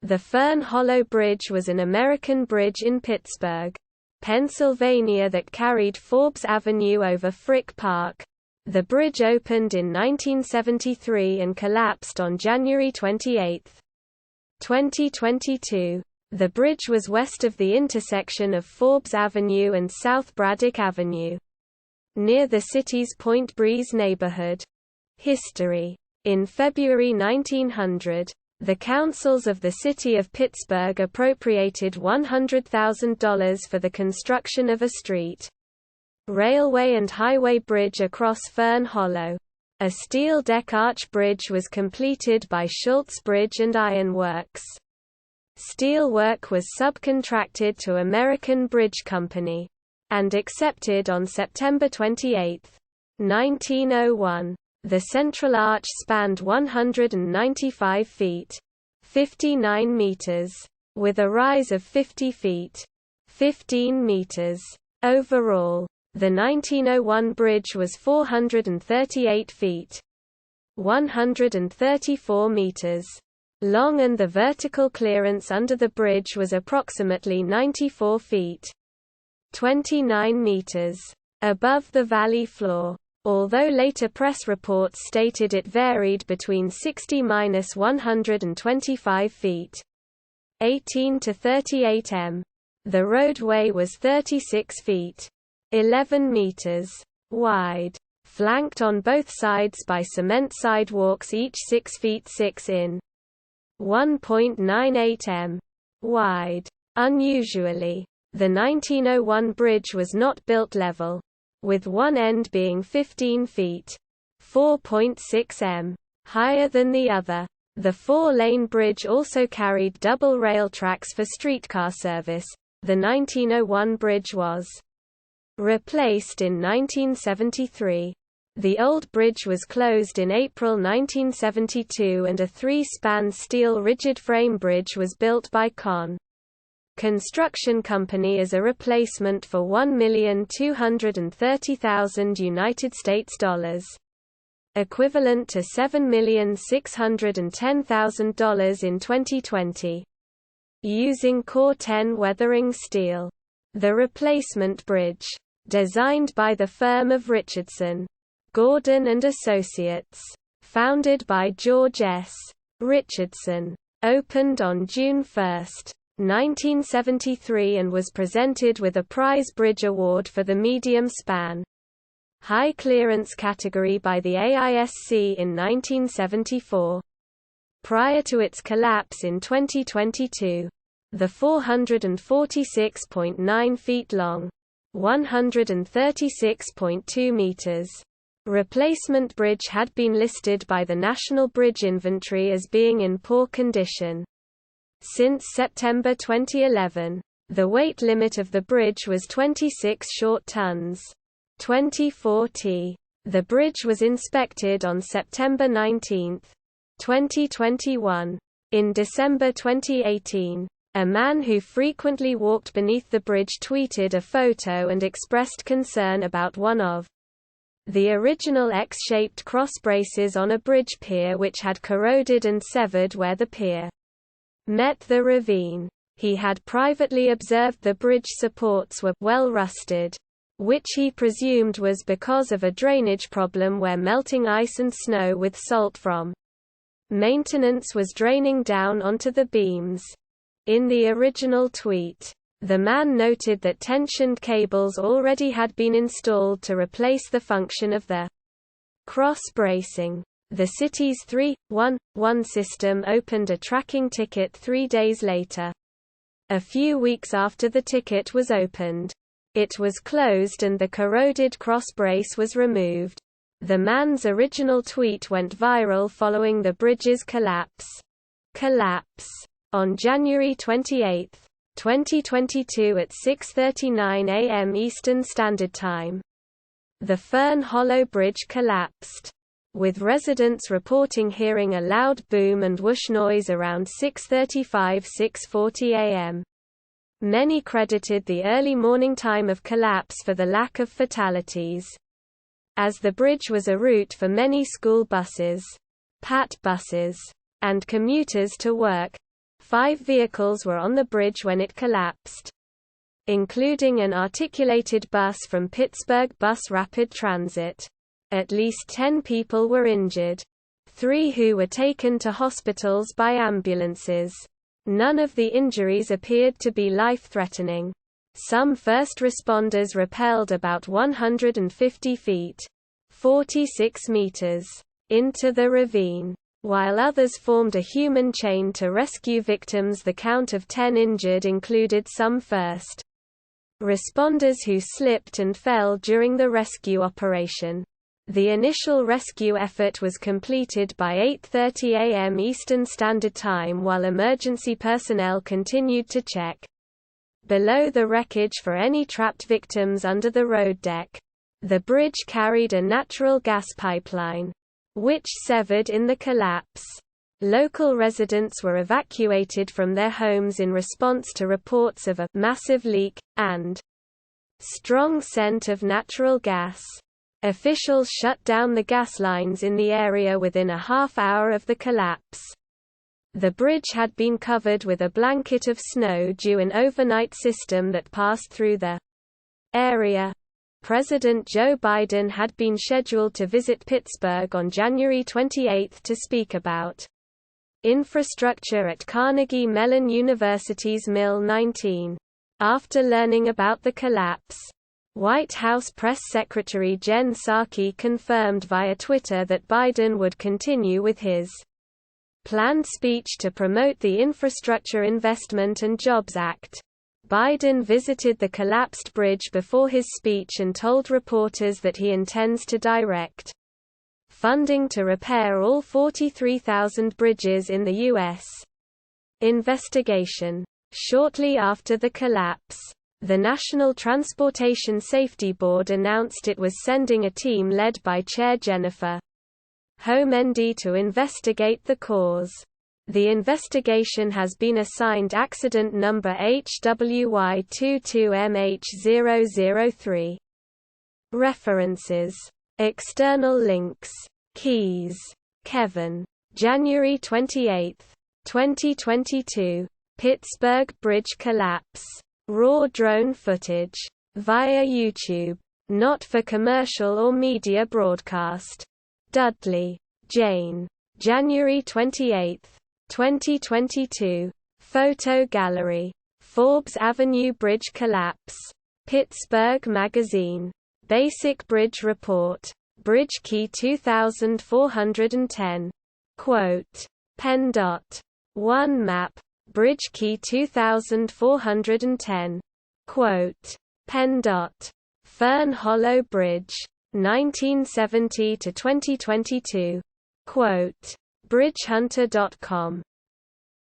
The Fern Hollow Bridge was an American bridge in Pittsburgh, Pennsylvania that carried Forbes Avenue over Frick Park. The bridge opened in 1973 and collapsed on January 28, 2022. The bridge was west of the intersection of Forbes Avenue and South Braddock Avenue, near the city's Point Breeze neighborhood. History. In February 1900, the councils of the city of Pittsburgh appropriated $100,000 for the construction of a street, railway and highway bridge across Fern Hollow. A steel deck arch bridge was completed by Schultz Bridge and Iron Works. Steel work was subcontracted to American Bridge Company, and accepted on September 28, 1901. The central arch spanned 195 feet, 59 meters, with a rise of 50 feet, 15 meters. Overall, the 1901 bridge was 438 feet, 134 meters, long, and the vertical clearance under the bridge was approximately 94 feet, 29 meters, above the valley floor. Although later press reports stated it varied between 60–125 feet, 18 to 38 m. The roadway was 36 feet, 11 meters, wide, flanked on both sides by cement sidewalks each 6 feet 6 in, 1.98 m, wide. Unusually, the 1901 bridge was not built level, with one end being 15 feet, 4.6 m, higher than the other. The 4-lane bridge also carried double rail tracks for streetcar service. The 1901 bridge was replaced in 1973. The old bridge was closed in April 1972 and a 3-span steel rigid frame bridge was built by Con Construction Company as a replacement for $1,230,000 United States dollars, equivalent to $7,610,000 in 2020, using Core 10 weathering steel. The replacement bridge, designed by the firm of Richardson, Gordon and Associates, founded by George S. Richardson, opened on June 1, 1973 and was presented with a prize bridge award for the medium span, high clearance category by the AISC in 1974. Prior to its collapse in 2022, the 446.9 feet long, 136.2 meters, replacement bridge had been listed by the National Bridge Inventory as being in poor condition. Since September 2011, the weight limit of the bridge was 26 short tons, 24 t. The bridge was inspected on September 19, 2021. In December 2018, a man who frequently walked beneath the bridge tweeted a photo and expressed concern about one of the original X-shaped cross braces on a bridge pier which had corroded and severed where the pier met the ravine. He had privately observed the bridge supports were well rusted, which he presumed was because of a drainage problem where melting ice and snow with salt from maintenance was draining down onto the beams. In the original tweet, the man noted that tensioned cables already had been installed to replace the function of the cross bracing. The city's 3-1-1 system opened a tracking ticket 3 days later. A few weeks after the ticket was opened, it was closed and the corroded cross brace was removed. The man's original tweet went viral following the bridge's collapse. On January 28, 2022 at 6:39 a.m. Eastern Standard Time, the Fern Hollow Bridge collapsed, with residents reporting hearing a loud boom and whoosh noise around 6:40 a.m. Many credited the early morning time of collapse for the lack of fatalities, as the bridge was a route for many school buses, PAT buses, and commuters to work. 5 vehicles were on the bridge when it collapsed, including an articulated bus from Pittsburgh Bus Rapid Transit. At least 10 people were injured, 3 who were taken to hospitals by ambulances. None of the injuries appeared to be life-threatening. Some first responders rappelled about 150 feet (46 meters) into the ravine, while others formed a human chain to rescue victims. The count of 10 injured included some first responders who slipped and fell during the rescue operation. The initial rescue effort was completed by 8:30 a.m. Eastern Standard Time while emergency personnel continued to check below the wreckage for any trapped victims under the road deck. The bridge carried a natural gas pipeline, which severed in the collapse. Local residents were evacuated from their homes in response to reports of a massive leak and strong scent of natural gas. Officials shut down the gas lines in the area within a half-hour of the collapse. The bridge had been covered with a blanket of snow due to an overnight system that passed through the area. President Joe Biden had been scheduled to visit Pittsburgh on January 28 to speak about infrastructure at Carnegie Mellon University's Mill 19. After learning about the collapse, White House Press Secretary Jen Psaki confirmed via Twitter that Biden would continue with his planned speech to promote the Infrastructure Investment and Jobs Act. Biden visited the collapsed bridge before his speech and told reporters that he intends to direct funding to repair all 43,000 bridges in the U.S. investigation. Shortly after the collapse, the National Transportation Safety Board announced it was sending a team led by Chair Jennifer Homendy to investigate the cause. The investigation has been assigned accident number HWY22MH003. References. External links. Keyes, Kevin. January 28, 2022. Pittsburgh Bridge collapse. Raw drone footage. Via YouTube. Not for commercial or media broadcast. Dudley, Jane. January 28, 2022. Photo gallery. Forbes Avenue Bridge collapse. Pittsburgh Magazine. Basic Bridge Report. Bridge Key 2410. Quote. Pen.1 Map. Bridge Key 2410. Quote. Pen. Fern Hollow Bridge. 1970 to 2022. Quote. Bridgehunter.com.